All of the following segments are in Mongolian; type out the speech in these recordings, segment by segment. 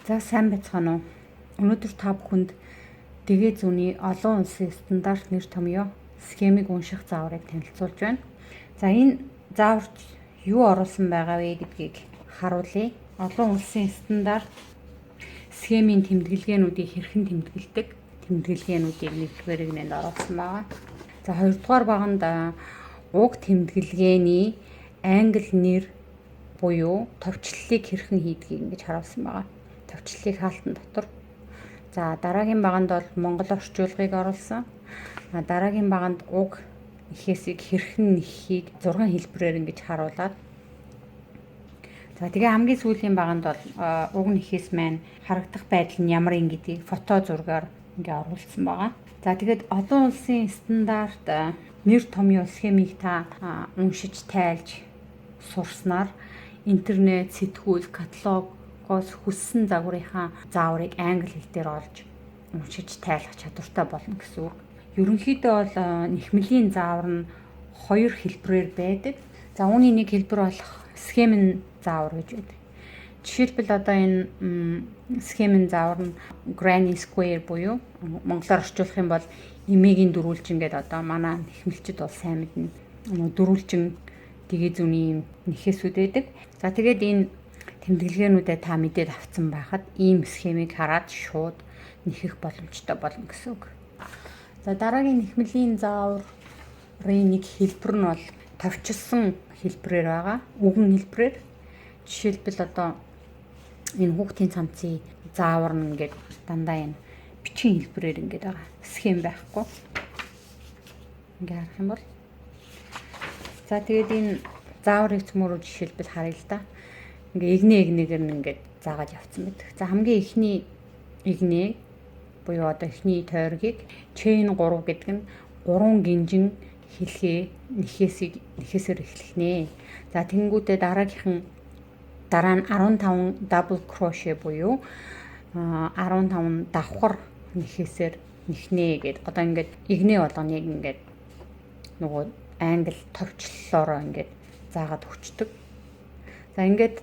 За сайн байцгаана уу. Өнөөдөр та бүхэнд дэгээ зүүнний олон улсын стандарт нэр томьёо схемийг унших зааврыг танилцуулж байна. За энэ зааварт юу оруулсан байгаа вэ гэдгийг харуулъя. Олон улсын стандарт схемийн тэмдэглэгээнүүдийг хэрхэн тэмдэглэдэг, тэмдэглэгээнүүдийг нэгдүгээр нэнд оруулсан байгаа. За хоёрдугаар баганд уг тэмдэглэгээний англи нэр буюу товчлолыг хэрхэн хийдгийг ингэж харуулсан байгаа. Товчлолыг хаалтан дотор. За дараагийн баганд бол монгол орчуулгыг оруулсан. Дараагийн баганд уг нэхээсийг хэрхэн нэххийг 6 хэлбэрээр ингэж харуулад. За тэгээ хамгийн сүүлийн баганд бол уг нэхээс маань харагдах байдал нь ямар юм гэдгийг фото зургаар ингээ оруулсан байгаа. За тэгээд олон улсын стандарт нэр томьёо схемийг та уншиж тайлж сурснаар интернет, сэтгүүл, каталогоос хүссэн загварынхаа зааврыг англи хэл дээр олж уншиж тайлах чадвартай болно гэсэн үг. Ерөнхийдөө бол нэхмэлийн заавар нь 2 хэлбэрээр байдаг. За үүний нэг хэлбэр бол схемийн заавар гэж байдаг. Жишээлбэл одоо энэ схемийн заавар нь granny square буюу монголоор орчуулах юм бол эмээгийн дөрвөлжин гэдэг одоо манай нэхмэлчд бол сайн мэднэ. Дөрвөлжин дэгээ зүүнний нэхээсүүд байдаг. За тэгээд энэ тэмдэглэгээнүүдэд та мэдээд авсан байхад ийм схемийг хараад шууд нэхэх боломжтой болно гэсэн үг. За дараагийн нэхмэлийн зааврын нэг хэлбэр нь бол товчилсон хэлбэрээр байгаа. Үгэн хэлбэрээр. Жишээлбэл одоо энэ хүүхдийн цамцын заавар нь ингээд дандаа энэ бичгийн хэлбэрээр ингээд байгаа. Схем байхгүй. Ингээд харах юм бол. За тэгээд энэ зааврыг цөмөрөө жишээлбэл харъя л да. Ингээ игнэгээр нь ингээд заагаад явцсан байдаг. За хамгийн эхний игнэ буюу одоо эхний тойргийг chain 3 гэдэг нь 3 гинжин хэлхээ нэхээсээр эхлэх нэ. За тэнгүүтээ дараа нь 15 double crochet буюу 15 давхар нэхээсээр нэхнэ гэдэг. Одоо ингээд игнэ болгоныг ингээд нөгөө англи товчлолоор ингээд заагаад өгчдөг. За ингээд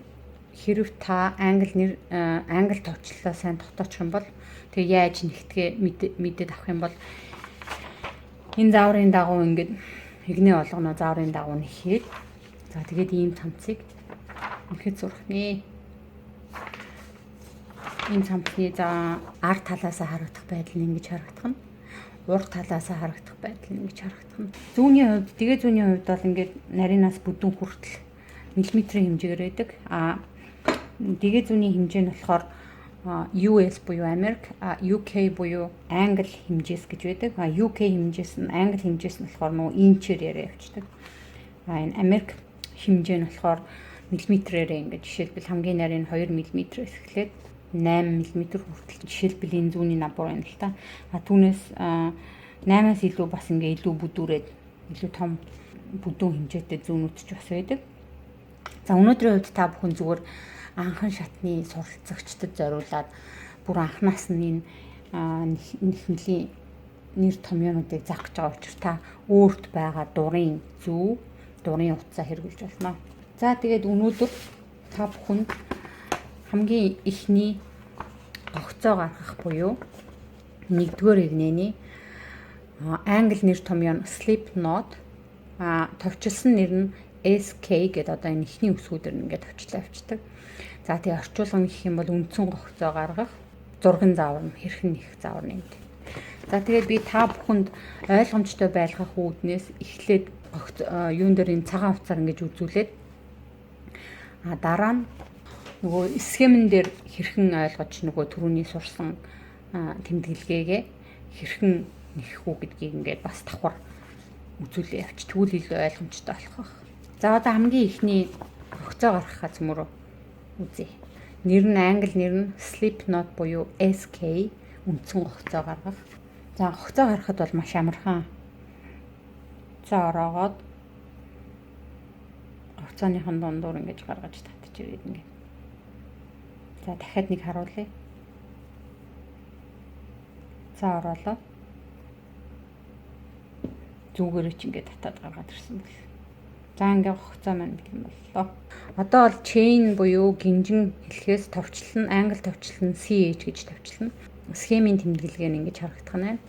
хэрв та англи товчлолоо сайн тогтоочих юм бол тэг яаж нэгтгээ мэдээд авах юм бол энэ зааврын дагуу ингээд игнэ болгоно зааврын дагуу нэхээд за тэгээд ийм цамцыг нэхэд сурах нэ. Энэ цамцны за ар талаасаа харагдах байдал нь ингэж харагдах нь. Урд талаасаа харагдах байдал нь ингэж харагдах нь. Зүүнний хувьд дэгээ зүүнний хувьд бол ингээд нарийнаас бүдүүн хүртэл миллиметрийн хэмжээгээр байдаг. Дэгээ зүүнний хэмжээ нь болохоор US буюу Америк, UK буюу Англи хэмжээс гэж байдаг. UK хэмжээс нь Англи хэмжээс нь болохоор нөгөө инчээр яриа явчихдаг. Энэ Америк хэмжээ нь болохоор миллиметрээр ингээд жишээлбэл хамгийн нарийн 2 мм-ээс эхлээд 8 мм хүртэл жишээлбэл энэ зүүнний набор байна л та. Түүнээс 8-аас илүү бас ингээ илүү бүдүүрээд илүү том бүдүүн хэмжээтэй зүүнүүд ч бас байдаг. За өнөөдрийн үед та бүхэн зүгээр анхан шатны суралцагчдад зориулаад бүр анханаас нь энэ нэхмэлийн нэр томьёонуудыг заах гэж байгаа учраас та өөрт байгаа дурын зөв дурын утсаа хэрэглэж болно. За тэгээд өнөөдөр та бүхэнд хамгийн ихний огцоо гаргах буюу 1-р игнэний англи нэр томьёо нь Slipknot товчилсон нэр нь SK гэдэг одоо энэ ихний үсгүүдээр ингээд товчлоо авчдаг. За тэгээ орчуулгын гэх юм бол үндсэн огцоо гаргах зургийн заавар нь хэрхэн нэх заавар нэмд. За тэгээд би та бүхэнд ойлгомжтой байлгах үүднээс эхлээд юун дээр энэ цагаан хувцаар ингэж үзүүлээд дараа нь нөгөө схемэн дээр хэрхэн ойлгож нөгөө түрүүний сурсан тэмдэглэгээгээ хэрхэн нэхэх үү гэдгийг ингээд бас давхар үзүүлээ явчих. Тэгвэл илүү ойлгомжтой болох байх. За одоо хамгийн ихний огцоо гаргахаа цөмөрөө үзье. Нэр нь англи нэр нь Slipknot буюу SK үндсэн огцоо гаргах. За огцоо гаргахад бол маш амархан. За ороогоод огцооныхон дундуур ингэж гаргаж татчих ирээд ингээд. За дахиад нэг харуулъя. За ороолоо. Зүгээрээ ч ингээд татаад гаргаад ирсэн бэл. За За ингээ хугацаа маань бэлэн боллоо. Одоо бол chain буюу гинжин хэлхээс товчлол нь англи товчлол нь CH гэж товчлно. Схемийн тэмдэглэгээ нь ингэж харагдах нь байна.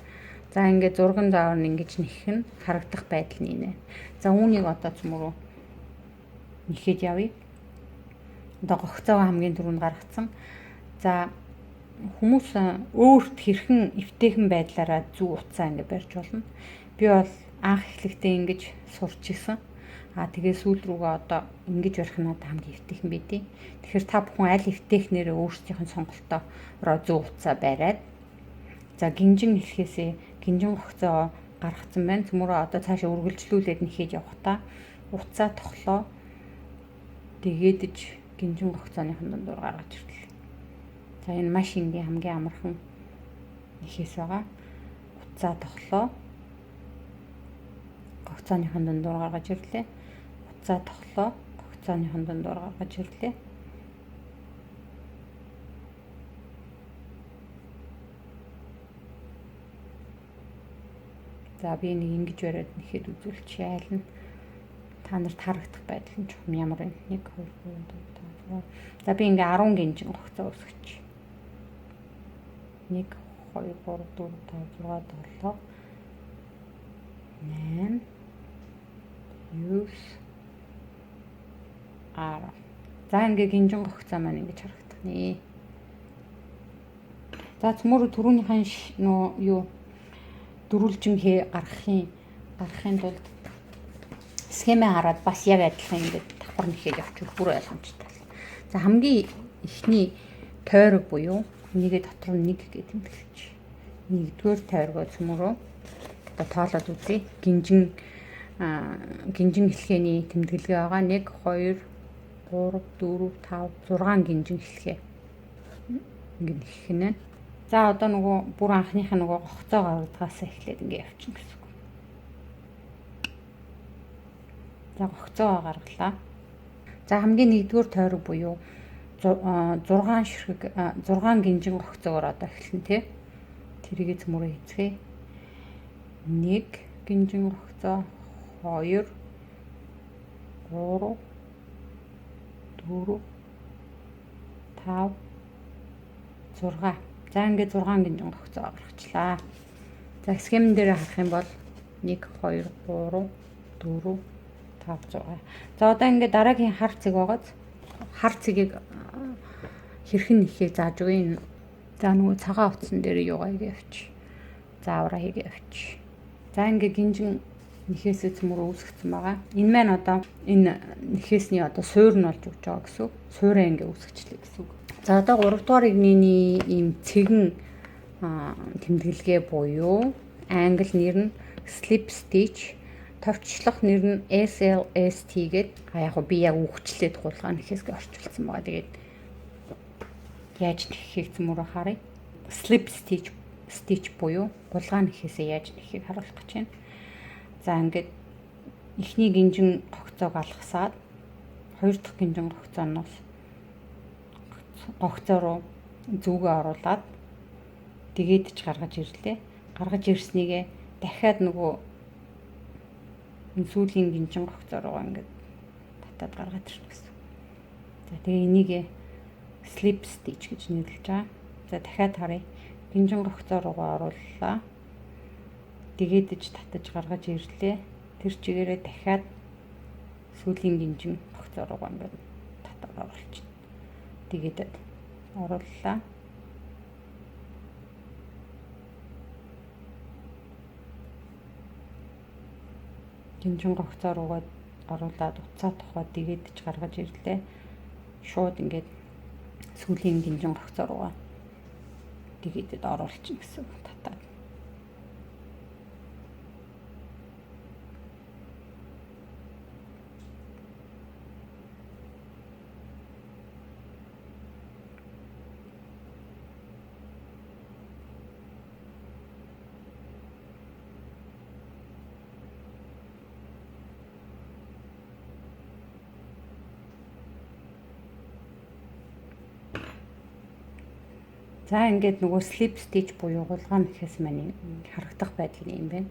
За ингээ зурган заавар нь ингэж нэхэх нь харагдах байдал нь нэ. За үүнийг одоо цөмөрөө нэхэд явъя. Одоо гогцоогоо хамгийн түрүүнд гаргацсан. За хүмүүс өөрт хэрхэн эвтэйхэн байдлаараа зүү утсаа ингээ барьж болно. Би бол анх эхлэхдээ ингэж сурч исэн. Тэгээ сүүл рүүгээ одоо ингэж барих нь надад хамгийн эвтэйхэн байдیں۔ Тэгэхээр та бүхэн аль эвтэйхнэрээ өөрсдийнх нь сонголтоороо зүү утсаа бариад за гинжин хэлхээсээ гинжин гогцоо гаргацсан байна. Цөмөрөө одоо цаашаа үргэлжлүүлээд нэхэж явахдаа утсаа тоглоо. Тэгээдэж гинжин гогцооныхон дундуур гаргаж ирлээ. За энэ маш энгийн хамгийн амархан нэхээс байгаа. Утсаа тоглоо. Гогцооныхон дундуур гаргаж ирлээ. Утсаа тоглоо. Гогцооныхон дундуур гаргаж ирлээ. За би нэг ингэж бариад нэхэд үзүүлчих айл нь та нарт харагдах байдал нь чухам ямар вэ? 1 2 3 4 5 6. За би ингээ 10 гинжин гогцоо үсгэж. 1 2 3 4 5 6 7 8 9 10. За ингээ гинжин гогцоо маань ингэж харагдах нэ. За цөмөрө түрүүнийхэн юу дөрүлжин гаргахын тулд схемээ хараад бас яг адилхан ингээд давхар нэхэж явчих бүр ойлгомжтой. За хамгийн эхний тойрог буюу нэгэ дотор нь 1 гэж тэмдэглэж. 1-р тойргоо цөмөрөө одоо тоолоод үзье. Гинжин хэлхээний тэмдэглэгээ байгаа. 1 2 3 4 5 6 гинжин хэлхээ. Ингээд нэхэх нэ. За одоо нөгөө бүр анхныхаа нөгөө гогцоо гаргадгаас эхлээд ингээ явчихна гэсэн үг. За гогцоо гаргалаа. За хамгийн 1-р тойрог буюу 6 гинжин гогцоогоор одоо эхэлнэ тий. Тэрийг цөмөрөө хийцгээе. 1 гинжин гогцоо 2 3 4 5 6. За ингээд 6 гинжин гогцоо гаргачлаа. За схемэн дээр харах юм бол 1 2 3 4 5 6. За одоо ингээд дараагийн хар цэг байгааз хар цэгийг хэрхэн нэхээ зааж өгье. За нөгөө цагаан утсан дээр юугаа хийгээ явчих. Заавраа хийгээ явчих. За ингээд гинжин нэхээсээ цөмөрөө үүсгэсэн байгаа. Энэ маань одоо энэ нэхээсний одоо суур нь болж өгч байгаа гэсэн үг. Суураа ингээд үүсгэчлээ гэсэн үг. За одоо 3 дугаар игнэний ийм цэгэн тэмдэглэгээ буюу англи нэр нь slip stitch, товчлох нэр нь SLST гэдэг. Яг би яг үгчлээд гулгаа нэхээсгээ орчуулсан байгаа. Тэгээд яаж нэхийг цөмөрөө харъя. Slip stitch буюу гулгаа нэхээсээ яаж нэхийг харуулах гэж байна. За ингээд эхний гинжин гогцоог алгасаад 2 дахь гинжин гогцооноос гогцоо руу зүгээ оруулаад тэгээд ч гаргаж ирлээ. Гаргаж ирснийгээ дахиад нөгөө сүүлийн гинжин гогцоо руу ингээд татаад гаргаад ирсэн гэсэн. За тэгээ энийг slip stitch гэж нэрлэж байгаа. За дахиад харъя. Гинжин гогцоо руугаа орууллаа. Тэгээдж татаж гаргаж ирлээ. Тэр чигээрээ дахиад сүүлийн гинжин гогцоо руугаа ингээд татаад оруулчихна. Тэгээд орууллаа. Гинжин гогцоо руугаа оруулаад уцаа тухайд тэгээд гаргаж ирлээ. Шууд ингээд сүүлийн гинжин гогцоо руугаа тэгээд оруулчихна гэсэн татаад. За ингээд нөгөө slip stitch буюу гулгаан нэхээс маань харагдах байдал нь юм байна.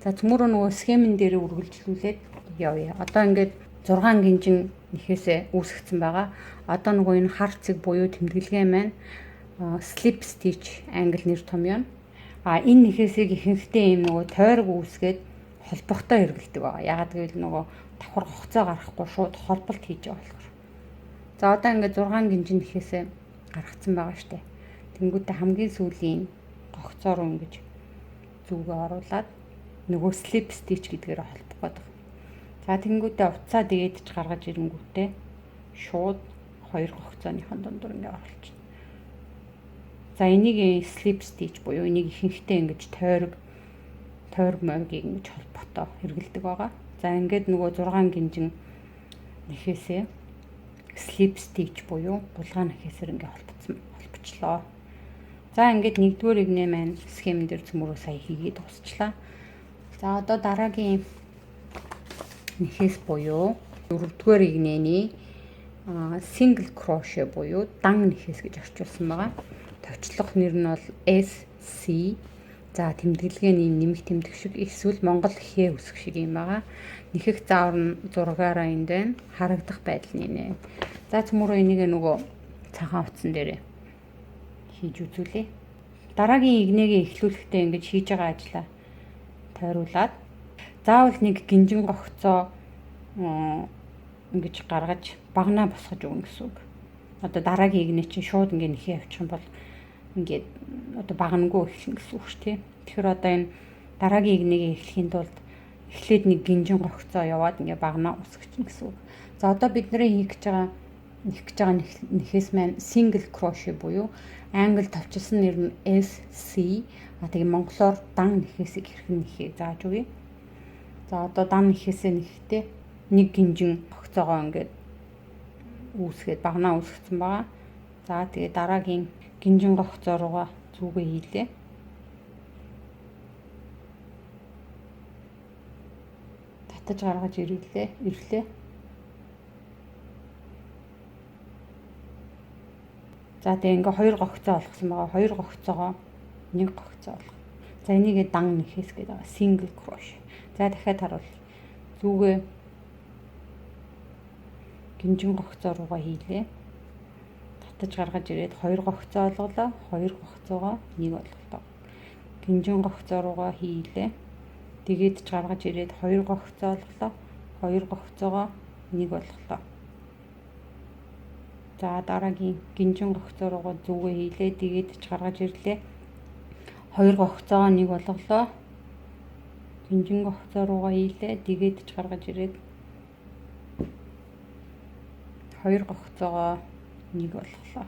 За цөмөрөө нөгөө схемэн дээр үргэлжлүүлээд явъя. Одоо ингээд 6 гинжин нэхээсээ үүсгэсэн байгаа. Одоо нөгөө энэ хар цэг буюу тэмдэглэгээ маань slip stitch англи нэр том юм. Энэ нэхээсийг ихэнхдээ юм нөгөө тойрог үүсгээд холбогтой хэрэглэдэг байгаа. Ягаад гэвэл нөгөө давхар гогцоо гарахгүй шууд холболт хийж байгаа болохоор. За одоо ингээд 6 гинжин нэхээсээ гаргацсан байгаа штэ. Тэнгүүтээ хамгийн сүүлийн гогцоо руу ингэж зүгээ оруулаад нөгөө slip stitch гэдгээр холбох гэдэг. За тэнгүүтээ уцаа дээд ч гаргаж ирэнгүүтээ шууд хоёр гогцооныхон дундуур ингэ оруулчихна. За энийг slip stitch буюу энийг ихэнхдээ ингэж тойрог мойгийг ингэж холбохтой хэрэглэдэг байгаа. За ингээд нөгөө 6 гинжин нэхээсээ slip stitch буюу гулгаан нэхээсээр ингэ холбочлоо. За ингээд нэгдүгээр игнээ маань схем дээр цөмөрөө сая хийгээд дуусчлаа. За одоо дараагийн нэхээс буюу дөрөвдүгээр игнэний single crochet буюу дан нэхээс гэж орчуулсан байгаа. Товчлох нэр нь бол SC. За тэмдэглэгээний нэмэх тэмдэг шиг эсвэл Монгол хээ үсэх шиг юм байгаа. Нэхэх заавар нь 6-аараа энд байна. Харагдах байдал нь нэ. За цөмөрөө энийг нөгөө цагаан утсан дээр хийж үзүүлье. Дараагийн игнэгээ эхлүүлэхдээ ингэж хийж байгаа ажлаа тойруулаад заавал нэг гинжин гогцоо ингэж гаргаж багнаа босгож өгнө гэсэн үг. Одоо дараагийн игнэ чинь шууд ингэ нэхээ явчих юм бол ингээд одоо багнангүй эхлэн гэсэн үг шүү дээ. Тэгэхээр одоо энэ дараагийн игнэгээ эхлэхийн тулд эхлээд нэг гинжин гогцоо яваад ингэ багнаа үсгэж гэсэн үг. За одоо бид нарын хийх гэж байгаа нэхээс маань single crochet буюу англи товчилсан нэр нь SC. Тэгээ монголоор дан нэхээсийг хэрхэн нэхээ зааж өгье. За одоо дан нэхээсээ нэхтээ нэг гинжин гогцоогоо ингээд үүсгээд багнаа үүсгэсэн байгаа. За тэгээ дараагийн гинжин гогцоо руугаа зүгээ хийлээ. Татаж гаргаж ирлээ. За тэгээ ингээ хоёр гогцоо олгосон байгаа. Хоёр гогцоогоо нэг гогцоо олгох. За энийгээ дан нэхээс гэдэг байгаа. Single crochet. За дахиад харуул. Зүгээ гинжин гогцоо руугаа хийлээ. Татаж гаргаж ирээд хоёр гогцоо олголоо. Хоёр гогцоогоо нэг олголоо. Гинжин гогцоо руугаа хийлээ. Тэгээд ч гаргаж ирээд хоёр гогцоо олголоо. Хоёр гогцоогоо нэг олголоо. За дараагийн гинжин гогцоо руугаа зүгээ хийлээ. Тэгээд ч гаргаж ирлээ. Хоёр гогцоогоо нэг олголоо. Гинжин гогцоо руугаа хийлээ. Тэгээд ч гаргаж ирээд хоёр гогцоогоо нэг олголоо.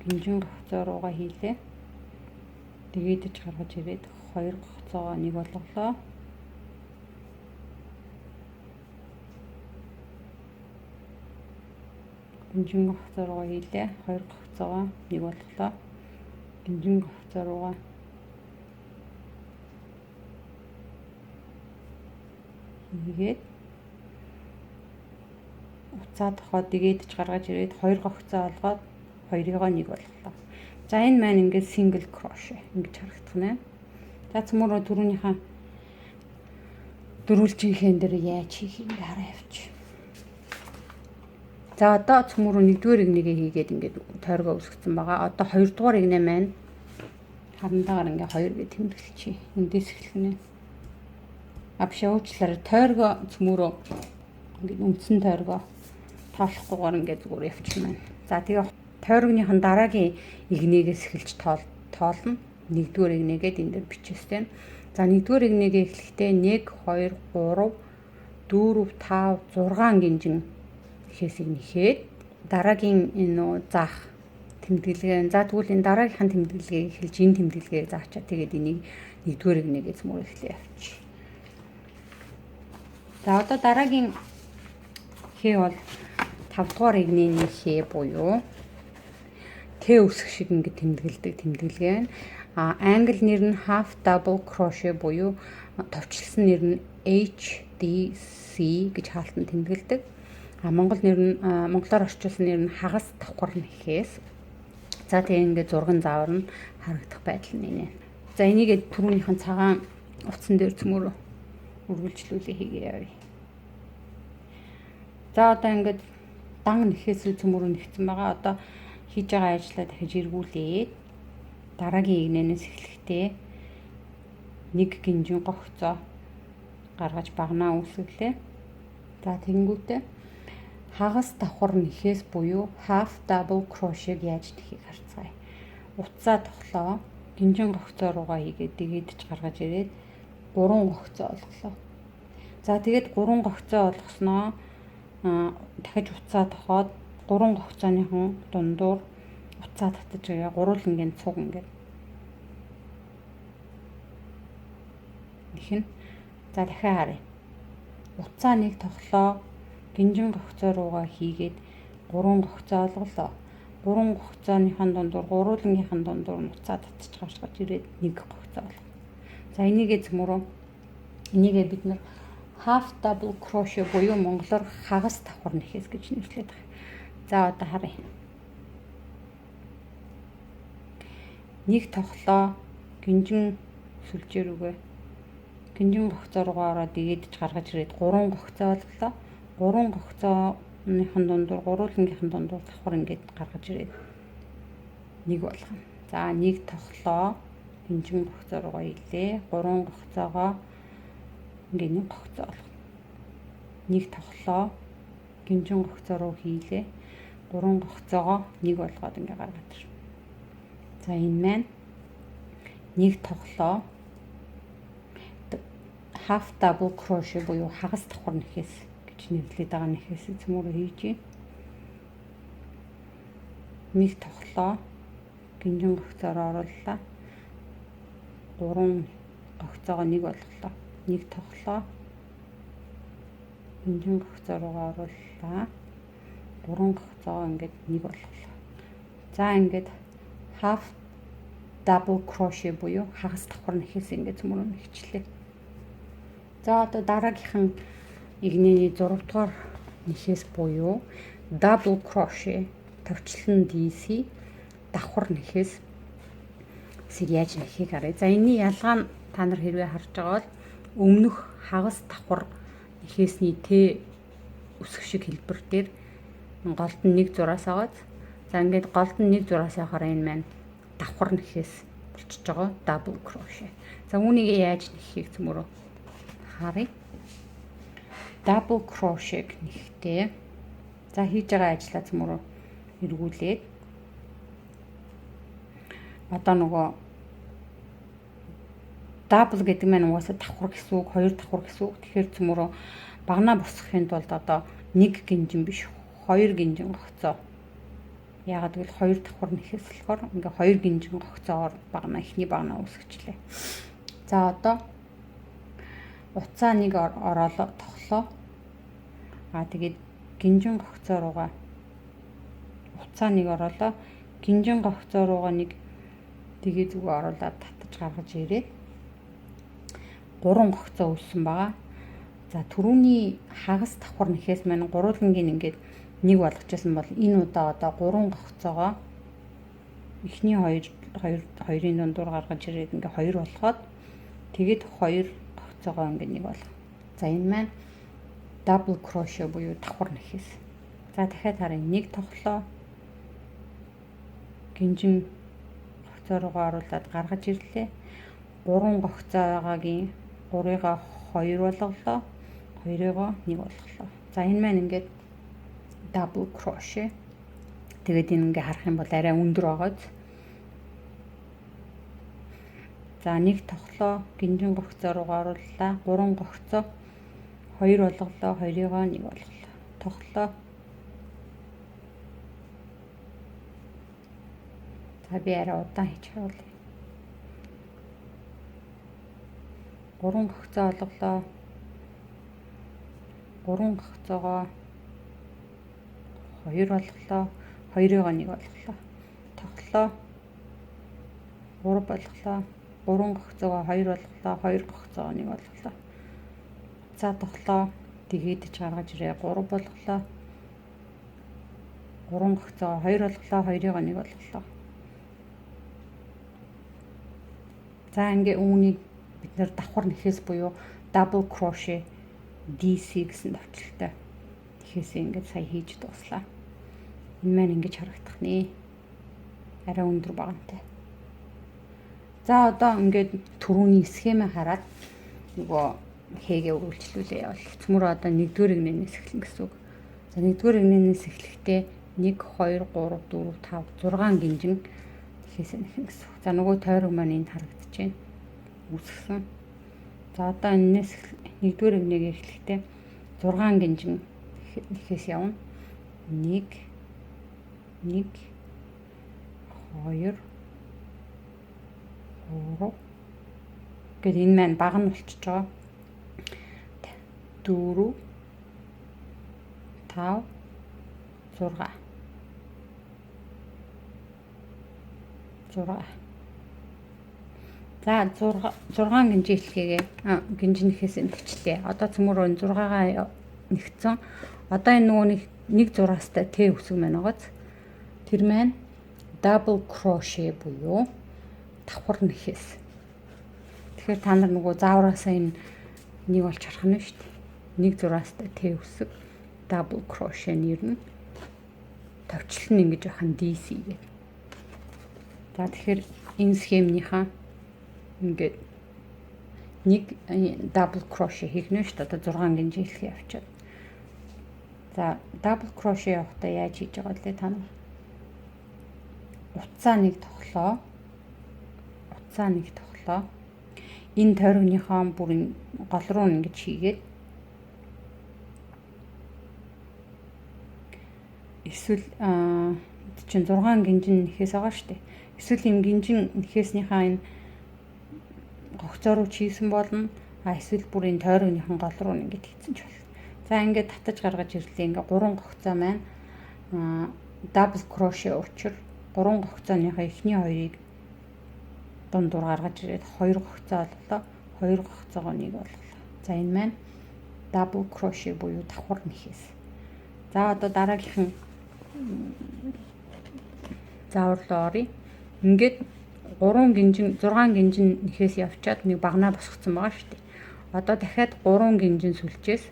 Гинжин гогцоо руугаа хийлээ. Тэгээд ч гаргаж ирээд хоёр гогцоогоо нэг олголоо. Гинжин гогцоо руугаа хийлээ. Хоёр гогцоогоо нэг олголоо. Гинжин гогцоо руугаа хийгээд уцаа тохоод тэгээд ч гаргаж ирээд хоёр гогцоо олгоод хоёрыгоо нэг болголоо. За энэ маань ингээд single crochet ингэж харагдах нэ. За цөмөрөө түрүүнийхээ дөрвөлжинхэн дээр яаж хийх юм хараа явчих. За одоо цөмөрөө нэгдүгээр игнэгээ хийгээд ингээд тойргоо үсгэсэн байгаа. Одоо хоёрдугаар игнэ маань харандаагаар ингээд хоёр гэж тэмдэглэчихье. Эндээс эхлэнэ. Авшаачлаар тойргоо цөмөрөө ингээд үндсэн тойргоо тоолохгүйгээр ингээд зүгээр явчихна. За тэгээ тойрогныхон дараагийн игнэгээс эхэлж тоолно. Нэгдүгээр игнэгээд энэ дээр бичээстэй. За нэгдүгээр игнэгээ эхлэхдээ 1 2 3 4 5 6 гинжин нэхээсийг нэхээд дараагийн энэ заах тэмдэглэгээ. За тэгвэл энэ дараагийнхын тэмдэглэгийг эхэлж энэ тэмдэглэгийг заачаа. Тэгээд энийг нэгдүгээр игнэгээс мөр эхлэе явчих. За одоо дараагийн хээ бол 5 дугаар игнэний хээ буюу Т үсэх шиг ингэ тэмдэглэдэг тэмдэглэгээ. Англи нэр нь half double crochet буюу товчлсон нэр нь HDC гэж хаалтан тэмдэглэдэг. Монгол нэр нь монголоор орчуулсан нэр нь хагас давхар нэхээс. За тэгээ ингээд зурган заавар нь харагдах байдал нь энэ. За энийгээ түрүүнийхэн цагаан утсан дээр цөмөр үргэлжлүүлээ хийгээ явъя. За одоо ингээд дан нэхээс цөмөр нэгсэн байгаа. Одоо хийж байгаа ажлаа дахиж эргүүлээд дараагийн игнэнээс эхлэхдээ нэг гинжин гогцоо гаргаж багнаа үүсгэлээ. За тэгэнгүүтээ хагас давхар нэхээс буюу half double crochet яаж нэхийг харцгаая. Утсаа тоглоо, гинжин гогцоо руугаа хийгээд дэгийдж гаргаж ирээд 3 гогцоо олголоо. За тэгээд 3 гогцоо олгосноо дахиж уцаа тохоод 3 гогцооныхон дундуур уцаа татаж байгаа гурвангийн цуг ингээд нэхнэ. За дахиад харъя. Уцаа нэг тоглоо, гинжин гогцоо руугаа хийгээд 3 гогцоо олголоо. 3 гогцооныхон дундуур гурвангийнхэн дундуур нь уцаа татаж гаргаж ирээд 1 гогцоо олгоо. За энийгээ цөмөрөө энийгээ бид нар half double crochet буюу монголоор хагас давхар нэхээс гэж нэрлэдэг байгаа. За одоо харъя. Нэг тоглоо, гинжин сүлжээ рүүгээ гинжин гогцоо руугаа ороод дэгийдж гаргаж ирээд 3 гогцоо олголоо. 3 гогцооныхон дундуур гурвангийнхэн дундуур давхар ингээд гаргаж ирээд 1 болгоно. За нэг тоглоо, гинжин гогцоо руугаа ийлээ. 3 гогцоогоо ингээд 1 гогцоо олгоно. Нэг тоглоо, гинжин гогцоо руу хийлээ. 3 гогцоогоо 1 болгоод ингээд гаргаад ир. За энэ маань нэг тоглоо half double crochet буюу хагас давхар нэхээс гэж нэрлэдэг байгаа нэхээс цөмөр хийж байна. Нэг тоглоо, гинжин гогцоор орууллаа. 3 гогцоогоо 1 болголоо. Нэг тоглоо, гинжин гогцоо руугаа орууллаа. 3 гогцоогоо ингээд 1 болголоо. За ингээд half double crochet буюу хагас давхар нэхээс ингээд цөмөр нэгчлээ. За одоо дараагийнхан игнэний 6 дугаар нэхээс буюу double crochet товчлон DC давхар нэхээс яаж нэхийг харъя. За энэний ялгаа нь та нар хэрвээ харж байгаа бол өмнөх хагас давхар нэхээсний Т үсэг шиг хэлбэр дээр голд нь 1 зураас агаад. За ингээд голд нь 1 зураас явахаар энэ маань давхар нэхээс болчихж байгаа double crochet. За үүнийг яаж нэхийг цөмөрөө харъя. Double crochet нэхтэй. За хийж байгаа ажлаа цөмөрөө эргүүлээд одоо нөгөө double гэдэг маань угаасаа давхар гэсэн үг, 2 давхар гэсэн үг. Тэгэхээр цөмөрөө багнаа босгохын тулд одоо 1 гинжин биш 2 гинжин гогцоо. Яагаад гэвэл 2 давхар нэхээс болохоор ингээ 2 гинжин гогцоогоор багнаа ихний багнаа үүсгэжлээ. За одоо уцаа нэг ороолоо тоглоо. Тэгээд гинжин гогцоо руугаа уцаа нэг ороолоо. Гинжин гогцоо руугаа нэг тэгээ зүгөө оруулаад татаж гаргаж ирээд 3 гогцоо үүссэн байгаа. За түрүүний хагас давхар нэхээс маань гурвангийн ингээд 1 болгочсон бол энэ удаа одоо 3 гогцоогоо эхний 2-ын дундуур гаргаж ирээд ингээ 2 болгоод тэгэд 2 гогцоогоо ингээ 1 болгоо. За энэ маань double crochet буюу давхар нэхээс. За дахиад харъя. 1 тоглоо, гинжин гогцоо руугаа оруулаад гаргаж ирлээ. 3 гогцоогоогийн 3-ыг 2 болголоо. 2-ыг 1 болголоо. За энэ маань ингээд double crochet. Тэгээд энэ ингээ харах юм бол арай өндөр байгааз. За нэг тоглоо, гинжин гогцоо руугаа орууллаа. 3 гогцоо 2 болголоо. 2-ыг 1 болголоо. Тоглоо. За би арай удаан хийж харуулъя. 3 гогцоо олголоо. 3 гогцоогоо 2 болголоо. 2-ыг 1 болголоо. Тоглоо. 3 болголоо. 3 гогцоогоо 2 болголоо. 2 гогцоогоо 1 болголоо. За тоглоо. Дэгийдж гаргаж ирээ 3 болголоо. 3 гогцоогоо 2 болголоо. 2-ыг 1 болголоо. За ингээ үүнийг бид нэр давхар нэхээс буюу double crochet DC гэсэн товчлолтой нэхээс ингээд сая хийж дуслаа. Энэ маань ингэж харагдах нэ. Арай өндөр багантай. За одоо ингээд түрүүний схемээ хараад нөгөө хэгээ үргэлжлүүлээ явал. Цөмөр одоо 1-р игнэнээс эхэлнэ гэсэн үг. За 1-р игнэнээс эхлэхдээ 1 2 3 4 5 6 гинжин нэхээс нэхнэ гэсэн үг. За нөгөө тойрог маань энд харагдаж байна. Үсгсэн. За одоо энэс 1-р игнийг эхлэхдээ 6 гинжин нэхээс явна. 1 2 3 гэд энэ маань баг нь болчихж байгаа. 4 5 6 За 6 гинжин хэлхээгээ гинжин нэхээс нэгчлээ. Одоо цөмөр 6-гаа нэгцэн. Одоо энэ нөгөө нэг зураастай Т үсэг маань байгааз. Тэр маань double crochet буюу давхар нэхээс. Тэгэхээр та нар нөгөө заавраасаа энэ нэг болж харах нь шүү дээ. Нэг зураастай Т үсэг double crochet нэрнэ. Товчлол нь ингэж яхан DC гэдэг. За тэгэхээр энэ схемнийхаа ингээд нэг double crochet хийгнэ шүү дээ. Одоо 6 гинжин хэлхий явчихад. За double crochet явахдаа яаж хийж байгаа вэ та нар? Утсаа нэг тоглоо. Энэ тойрогныхоо бүрийн гол руу ингэж хийгээд эсвэл чинь 6 гинжин нэхээс байгаа шүү дээ. Эсвэл энэ гинжин нэхээснийхаа энэ гогцоо руу чийсэн болно. Эсвэл бүрийн тойрогныхон гол руу ингэж хийсэн ч болно. За ингээд татаж гаргаж ирлээ. Ингээ 3 гогцоо маань double crochet учир 3 гогцооныхаа эхний хоёрыг дундуур гаргаж ирээд 2 гогцоо боллоо. 2 гогцоогоо нэг боллоо. За энэ маань double crochet буюу давхар нэхээс. За одоо дараагийнхан зааварлаа оръё. Ингээд 3 гинжин 6 гинжин нэхээс явчаад нэг багнаа босгоцсон байгаа шүү дээ. Одоо дахиад 3 гинжин сүлжээс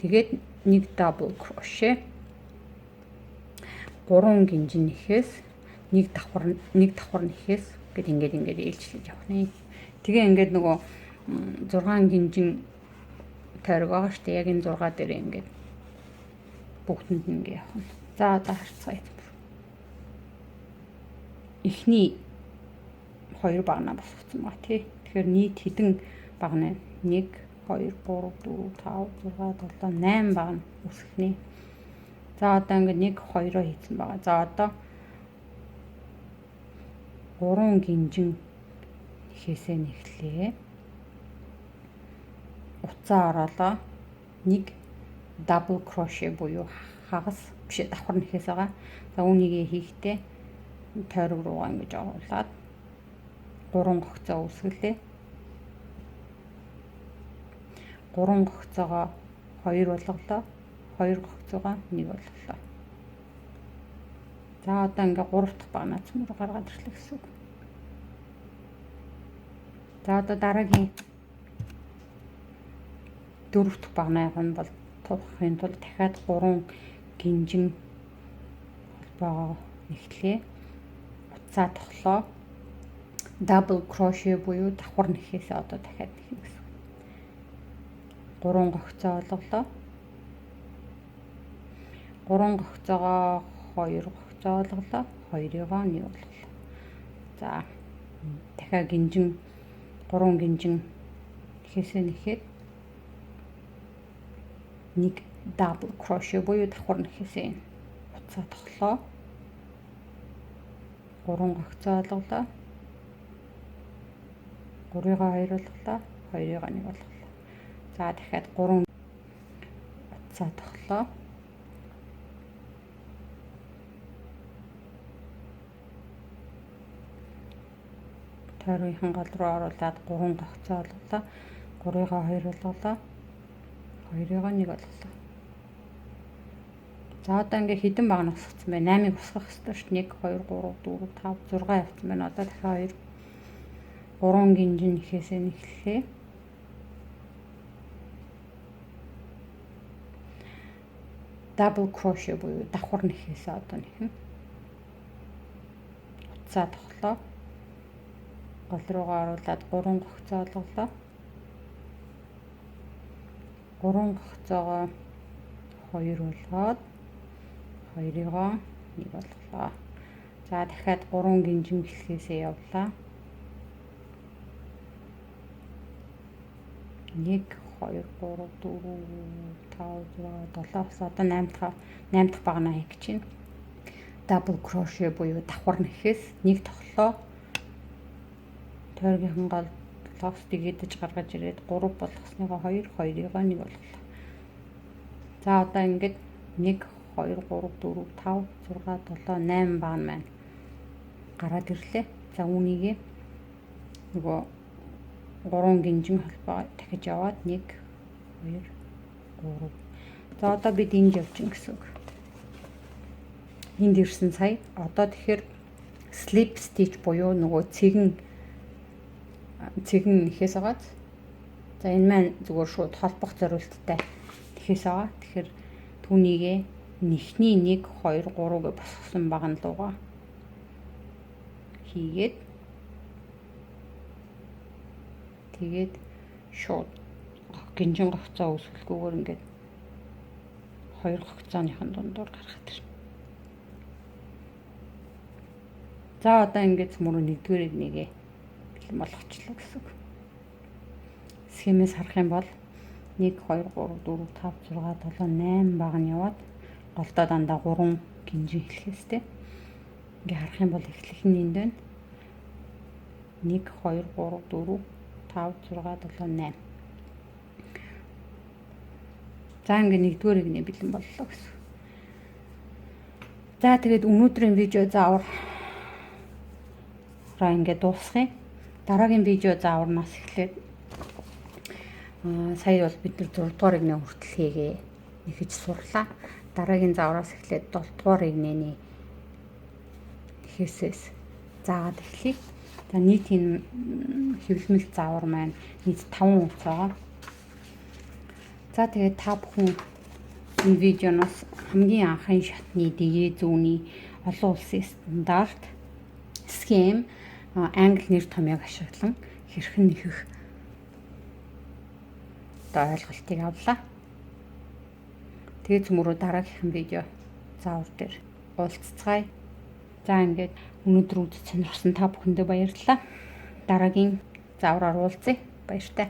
тэгээд нэг double crochet 3 гинжин нэхээс нэг давхар нэхээс гэд ингээд ээлжлэж явах нэ. Тэгээ ингээд нөгөө 6 гинжин тойрог байгаа шүү дээ. Яг энэ 6 дээр ингээд бүгдэнд нь ингээд явах нь. За одоо харцгаая. Эхний 2 багнаа босгоцсон байгаа тий. Тэгэхээр нийт хэдэн багнаа? 1 2 3 4 5 6 7 8 багна үсгэнэ. За одоо ингээд 1 2-оо хийсэн байгаа. За одоо 3 гинжин нэхээсээ нэхлээ. Утсаа ороолоо. Нэг double crochet буюу хагас биш давхар нэхээс байгаа. За үүнийг хийхдээ тойрог руугаа ингэж оруулаад 3 гогцоо үсгэлээ. 3 гогцоогоо 2 болголоо. 2 гогцоогоо 1 болголоо. За одоо ингээ 3 дахь багнаа цөмөр гаргаад ирлээ гэсэн үг. За одоо дараагийн 4 дахь багнаа явах нь бол тухахын тулд дахиад 3 гинжин холбоогоо нэхлээ. Утсаа тоглоо. Double crochet буюу давхар нэхээсээ одоо дахиад нэхнэ гэсэн. 3 гогцоо олголоо. 3 гогцоогоо 2 гогцоо олголоо. 2-ыгоо 1 олголоо. За дахиад гинжин 3 гинжин нэхээсээ нэхэд нэг double crochet буюу давхар нэхээсээ утсаа тоглоо. 3 гогцоо олголоо. 3-ыгоо 2 олголоо. 2-ыгоо 1 олголоо. За дахиад 3 утсаа тоглоо. Тойрогын гол руу оруулаад 3 гогцоо олголоо. 3-ыгоо 2 олголоо. 2-ыгоо 1 олголоо. За одоо ингээ хэдэн баг босгоцсон байна? 8-ыг босгох ёстой шүү дээ. 1 2 3 4 5 6 явцсан байна. Одоо дахиад 2 3 гинжин нэхээсээ нэхлээ. Double crochet буюу давхар нэхээсээ одоо нэхэн. Утсаа тоглоо. Гол руугаа оруулаад 3 гогцоо олголоо. 3 гогцоогоо 2 болгоод 2-ыгоо 1 болголоо. За дахиад 3 гинжин гэлхээсээ явлаа. 1 2 3 4 5 6 7 одоо 8 дахь багнаа хийх чинь. Double crochet буюу давхар нэхээс 1 тоглоо. Тойргийнхан гол локстыг идэж гаргаж ирээд 3 болгосныгоо 2 2-ыгоо 1 болголоо. За одоо ингээд 1 2 3 4 5 6 7 8 баг маань гараад ирлээ. За үүнийг нөгөө 3 гинжин холбоо дахиж яваад 1 2 3. За одоо бид энд явж гин гэсэн үг. Энд ирсэн сая. Одоо тэгэхээр slip stitch буюу нөгөө цэгэн нэхээс агаад. За энэ маань зүгээр шууд холбох зорилттой нэхээс байгаа. Тэгэхээр түүнийгээ нэхний 1 2 3 гэж босгосон баган лугаа хийгээд тэгээд шууд гинжин гогцоо үүсгэлгүйгээр ингээд 2 гогцооныхын дундуур гаргах тэр. За одоо ингээд мөрөө 1-р нэгнийгээ бэлэн болгочлоо гэсэн үг. Схемээс харах юм бол 1 2 3 4 5 6 7 8 баг нь яваад голдоо дандаа 3 гинжин хэлхээстэй. Ингээ харах юм бол эхлэх нь энд байна. 1 2 3 4 5 6 7 8. За ингээ 1-р нэгний бэлэн боллоо гэсэн. За тэгээд өнөөдрийн видео заавар ингээ дуусгая. Дараагийн видео зааварнаас эхлээд сая бол бид нар 6-р игнээ хүртэл хийгээ нэхэж сурлаа. Дараагийн заавраас эхлээд 7-р игнэний нэхээсээс заагаад эхлэе. За нийт энэ хэвлэмэл заавар маань нийт 5 утас байгаа. За тэгээд та бүхэн энэ видеоноос хамгийн анхны шатны дэгээ зүүнний олон улсын стандарт схем англи нэр томьёог ашиглан хэрхэн нэхэх одоо ойлголтыг авлаа. Тэгээд цөмөрөө дараагийн видео заавар дээр уулзцгаая. За ингээд өнөөдөр үзэж сонирхсан та бүхэндээ баярлалаа. Дараагийн заавраар уулзъя. Баяртай.